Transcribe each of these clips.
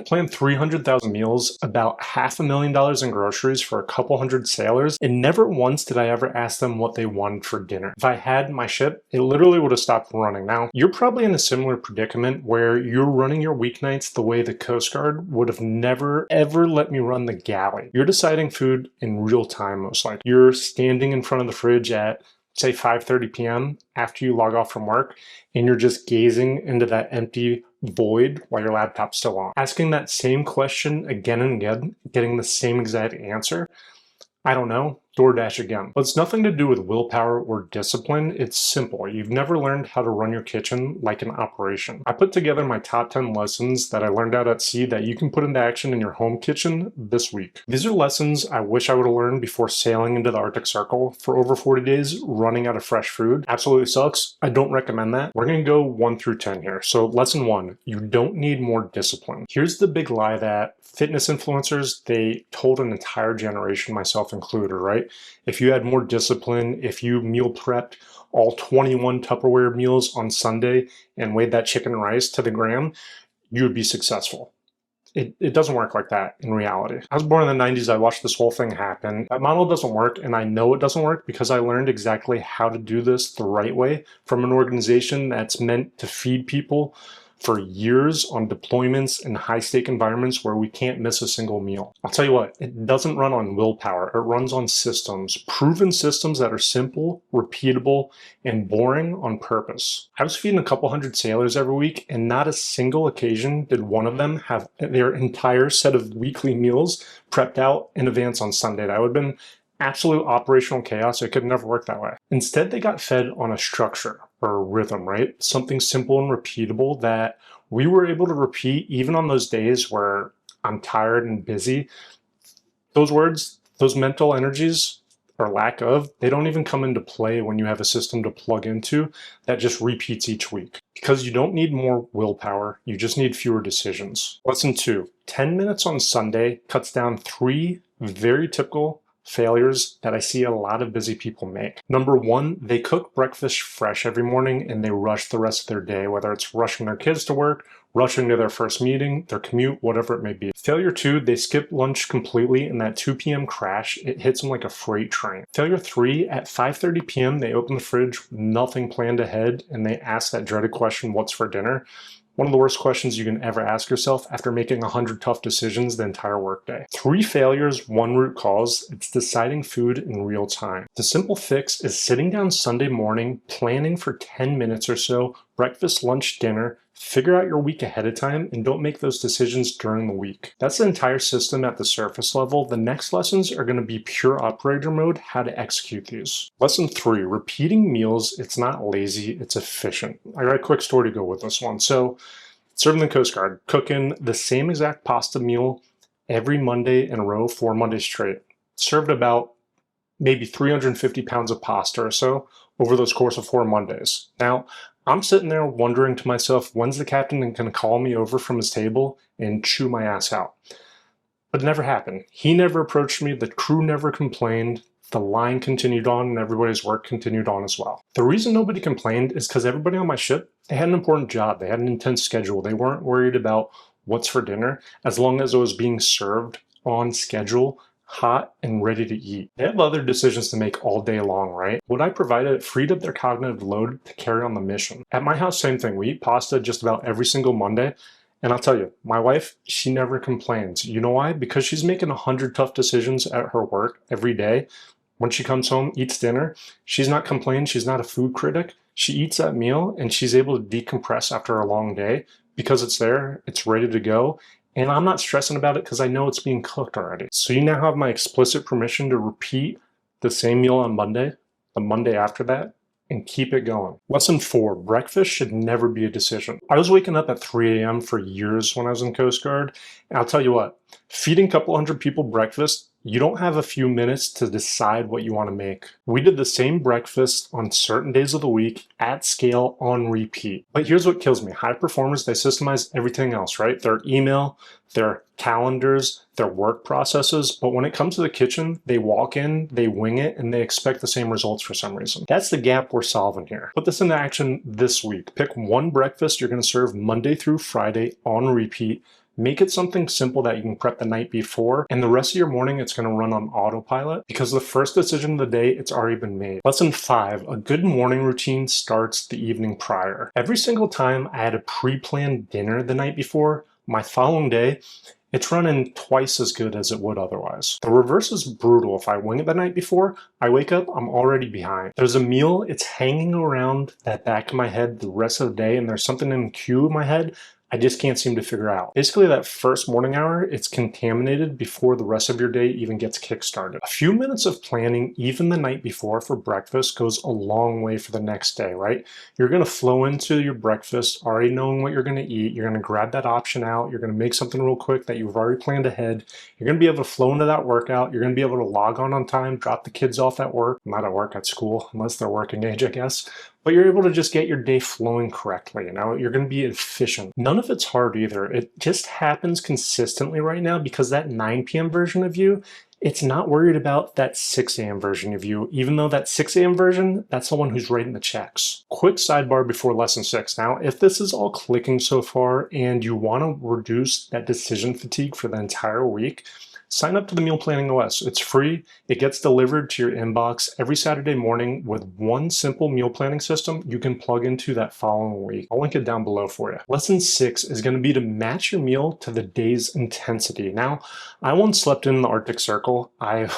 planned 300,000 meals, about $500,000 in groceries for a couple hundred sailors, and never once did I ever ask them what they wanted for dinner. If I had my ship, it literally would have stopped running. Now, you're probably in a similar predicament where you're running your weeknights the way the Coast Guard would have never ever let me run the galley. You're deciding food in real time, most likely. You're standing in front of the fridge at say 5:30 p.m. after you log off from work, and you're just gazing into that empty void while your laptop's still on. Asking that same question again and again, getting the same exact answer, I don't know, DoorDash again. But it's nothing to do with willpower or discipline. It's simple. You've never learned how to run your kitchen like an operation. I put together my top 10 lessons that I learned out at sea that you can put into action in your home kitchen this week. These are lessons I wish I would have learned before sailing into the Arctic Circle for over 40 days, running out of fresh food. Absolutely sucks. I don't recommend that. We're gonna go 1 through 10 here. So lesson 1, you don't need more discipline. Here's the big lie that fitness influencers, they told an entire generation, myself included, right? If you had more discipline, if you meal prepped all 21 Tupperware meals on Sunday and weighed that chicken and rice to the gram, you would be successful. It doesn't work like that in reality. I was born in the 90s, I watched this whole thing happen. That model doesn't work, and I know it doesn't work because I learned exactly how to do this the right way from an organization that's meant to feed people for years on deployments in high-stake environments where we can't miss a single meal. I'll tell you what, it doesn't run on willpower. It runs on systems, proven systems that are simple, repeatable, and boring on purpose. I was feeding a couple hundred sailors every week, and not a single occasion did one of them have their entire set of weekly meals prepped out in advance on Sunday. That would have been absolute operational chaos. It could never work that way. Instead, they got fed on a structure or a rhythm, right? Something simple and repeatable that we were able to repeat even on those days where I'm tired and busy. Those words, those mental energies, or lack of, they don't even come into play when you have a system to plug into that just repeats each week. Because you don't need more willpower, you just need fewer decisions. Lesson 2, 10 minutes on Sunday cuts down 3 very typical failures that I see a lot of busy people make. Number 1, they cook breakfast fresh every morning and they rush the rest of their day, whether it's rushing their kids to work, rushing to their first meeting, their commute, whatever it may be. Failure 2, they skip lunch completely and that 2 p.m. crash, it hits them like a freight train. Failure 3, at 5:30 p.m. they open the fridge with nothing planned ahead and they ask that dreaded question, what's for dinner? One of the worst questions you can ever ask yourself after making 100 tough decisions the entire workday. 3 failures, 1 root cause. It's deciding food in real time. The simple fix is sitting down Sunday morning, planning for 10 minutes or so, breakfast, lunch, dinner, figure out your week ahead of time, and don't make those decisions during the week. That's the entire system at the surface level. The next lessons are going to be pure operator mode, how to execute these. Lesson 3, repeating meals, it's not lazy, it's efficient. I got a quick story to go with this one. So, serving the Coast Guard, cooking the same exact pasta meal every Monday in a row, 4 Mondays straight. Served about maybe 350 pounds of pasta or so over those course of 4 Mondays. Now, I'm sitting there wondering to myself, when's the captain going to call me over from his table and chew my ass out? But it never happened. He never approached me, the crew never complained, the line continued on, and everybody's work continued on as well. The reason nobody complained is because everybody on my ship, they had an important job, they had an intense schedule, they weren't worried about what's for dinner, as long as it was being served on schedule, hot and ready to eat. They have other decisions to make all day long, right? What I provided freed up their cognitive load to carry on the mission. At my house, same thing. We eat pasta just about every single Monday. And I'll tell you, my wife, she never complains. You know why? Because she's making 100 tough decisions at her work every day. When she comes home, eats dinner, she's not complaining. She's not a food critic. She eats that meal and she's able to decompress after a long day because it's there, it's ready to go. And I'm not stressing about it because I know it's being cooked already. So you now have my explicit permission to repeat the same meal on Monday, the Monday after that, and keep it going. Lesson 4, breakfast should never be a decision. I was waking up at 3 a.m. for years when I was in Coast Guard. And I'll tell you what, feeding a couple hundred people breakfast, you don't have a few minutes to decide what you want to make. We did the same breakfast on certain days of the week at scale on repeat. But here's what kills me. High performers, they systemize everything else, right? Their email, their calendars, their work processes. But when it comes to the kitchen, they walk in, they wing it, and they expect the same results for some reason. That's the gap we're solving here. Put this into action this week. Pick one breakfast you're going to serve Monday through Friday on repeat. Make it something simple that you can prep the night before, and the rest of your morning it's going to run on autopilot because the first decision of the day, it's already been made. Lesson 5, a good morning routine starts the evening prior. Every single time I had a pre-planned dinner the night before, my following day, it's running twice as good as it would otherwise. The reverse is brutal. If I wing it the night before, I wake up, I'm already behind. There's a meal, it's hanging around that back of my head the rest of the day, and there's something in the queue in my head I just can't seem to figure out. Basically, that first morning hour, it's contaminated before the rest of your day even gets kickstarted. A few minutes of planning, even the night before for breakfast, goes a long way for the next day, right? You're gonna flow into your breakfast already knowing what you're gonna eat. You're gonna grab that option out. You're gonna make something real quick that you've already planned ahead. You're gonna be able to flow into that workout. You're gonna be able to log on time, drop the kids off at work, not at work, at school, unless they're working age, I guess. But you're able to just get your day flowing correctly, you know? You're gonna be efficient. None of it's hard either. It just happens consistently right now because that 9 p.m. version of you, it's not worried about that 6 a.m. version of you, even though that 6 a.m. version, that's the one who's writing the checks. Quick sidebar before lesson 6. Now, if this is all clicking so far and you wanna reduce that decision fatigue for the entire week, sign up to the Meal Planning OS. It's free. It gets delivered to your inbox every Saturday morning with one simple meal planning system you can plug into that following week. I'll link it down below for you. Lesson 6 is going to be to match your meal to the day's intensity. Now, I once slept in the Arctic Circle. I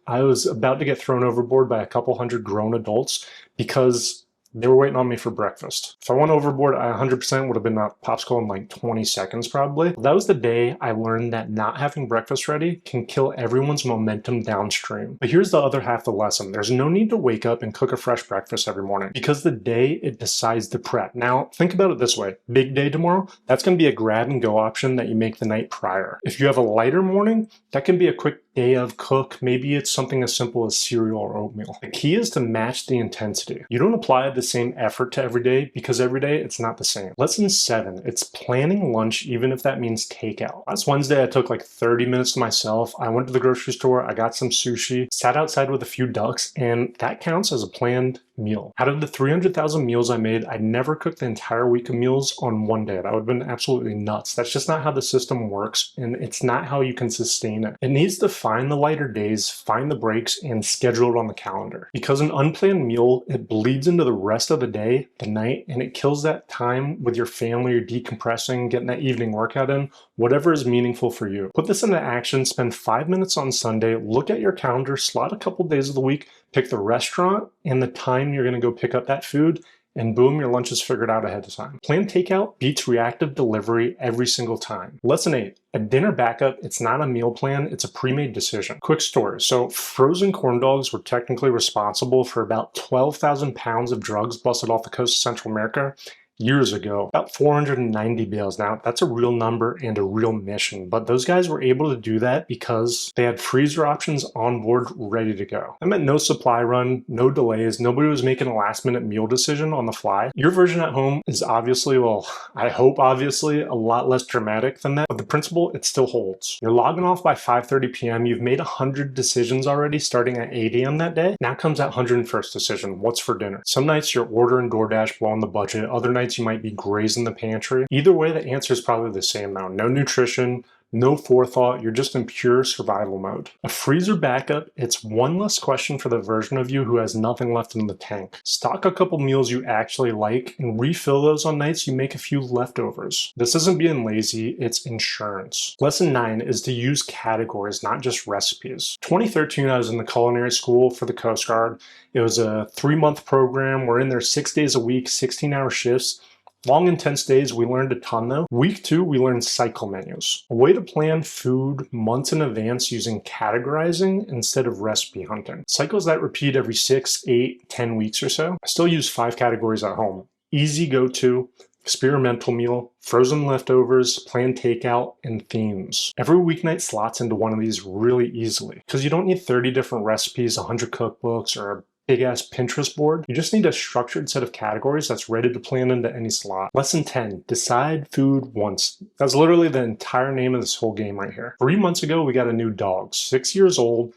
was about to get thrown overboard by a couple hundred grown adults because they were waiting on me for breakfast. If I went overboard, I 100% would have been a popsicle in like 20 seconds probably. That was the day I learned that not having breakfast ready can kill everyone's momentum downstream. But here's the other half of the lesson. There's no need to wake up and cook a fresh breakfast every morning because the day it decides the prep. Now, think about it this way. Big day tomorrow, that's going to be a grab and go option that you make the night prior. If you have a lighter morning, that can be a quick day of cook. Maybe it's something as simple as cereal or oatmeal. The key is to match the intensity. You don't apply the same effort to every day because every day it's not the same. Lesson 7, it's planning lunch even if that means takeout. Last Wednesday I took like 30 minutes to myself. I went to the grocery store, I got some sushi, sat outside with a few ducks, and that counts as a planned meal. Out of the 300,000 meals I made, I never cooked the entire week of meals on one day. That would have been absolutely nuts. That's just not how the system works, and it's not how you can sustain it. It needs to find the lighter days, find the breaks, and schedule it on the calendar. Because an unplanned meal, it bleeds into the rest of the day, the night, and it kills that time with your family, you're decompressing, getting that evening workout in, whatever is meaningful for you. Put this into action, spend 5 minutes on Sunday, look at your calendar, slot a couple days of the week, pick the restaurant and the time you're gonna go pick up that food, and boom, your lunch is figured out ahead of time. Planned takeout beats reactive delivery every single time. Lesson 8, a dinner backup, it's not a meal plan, it's a pre-made decision. Quick story, so frozen corn dogs were technically responsible for about 12,000 pounds of drugs busted off the coast of Central America years ago, about 490 bales. Now, that's a real number and a real mission, but those guys were able to do that because they had freezer options on board ready to go. That meant no supply run, no delays, nobody was making a last minute meal decision on the fly. Your version at home is obviously, well, I hope obviously, a lot less dramatic than that, but the principle, it still holds. You're logging off by 5:30 p.m., you've made 100 decisions already starting at 8 a.m. that day. Now comes that 101st decision, what's for dinner? Some nights you're ordering DoorDash, blowing the budget, other nights you might be grazing the pantry. Either way, the answer is probably the same though. No nutrition, no forethought, you're just in pure survival mode. A freezer backup, it's one less question for the version of you who has nothing left in the tank. Stock a couple meals you actually like and refill those on nights you make a few leftovers. This isn't being lazy, it's insurance. Lesson 9 is to use categories, not just recipes. 2013, I was in the culinary school for the Coast Guard. It was a 3-month program. We're in there 6 days a week, 16-hour shifts. Long, intense days, we learned a ton though. Week 2, we learned cycle menus, a way to plan food months in advance using categorizing instead of recipe hunting. Cycles that repeat every 6, 8, 10 weeks or so. I still use 5 categories at home. Easy go-to, experimental meal, frozen leftovers, planned takeout, and themes. Every weeknight slots into one of these really easily because you don't need 30 different recipes, 100 cookbooks, or a big ass Pinterest board. You just need a structured set of categories that's ready to plan into any slot. Lesson 10, decide food once. That's literally the entire name of this whole game right here. 3 months ago, we got a new dog, 6 years old,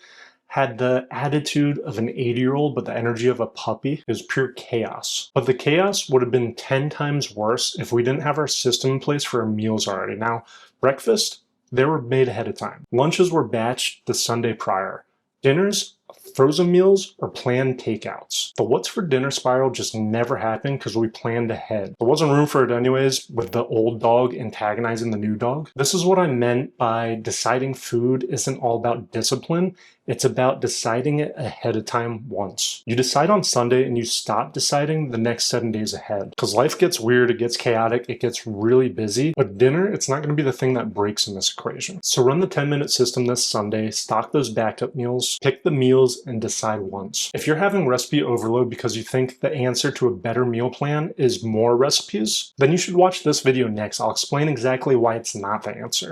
had the attitude of an 80-year-old but the energy of a puppy. It was pure chaos. But the chaos would have been 10 times worse if we didn't have our system in place for our meals already. Now, breakfast, they were made ahead of time. Lunches were batched the Sunday prior. Dinners, frozen meals, or planned takeouts. The what's for dinner spiral just never happened because we planned ahead. There wasn't room for it anyways, with the old dog antagonizing the new dog. This is what I meant by deciding food isn't all about discipline. It's about deciding it ahead of time once. You decide on Sunday and you stop deciding the next 7 days ahead. Because life gets weird, it gets chaotic, it gets really busy. But dinner, it's not going to be the thing that breaks in this equation. So run the 10-minute system this Sunday, stock those backup meals, pick the meals, and decide once. If you're having recipe overload because you think the answer to a better meal plan is more recipes, then you should watch this video next. I'll explain exactly why it's not the answer.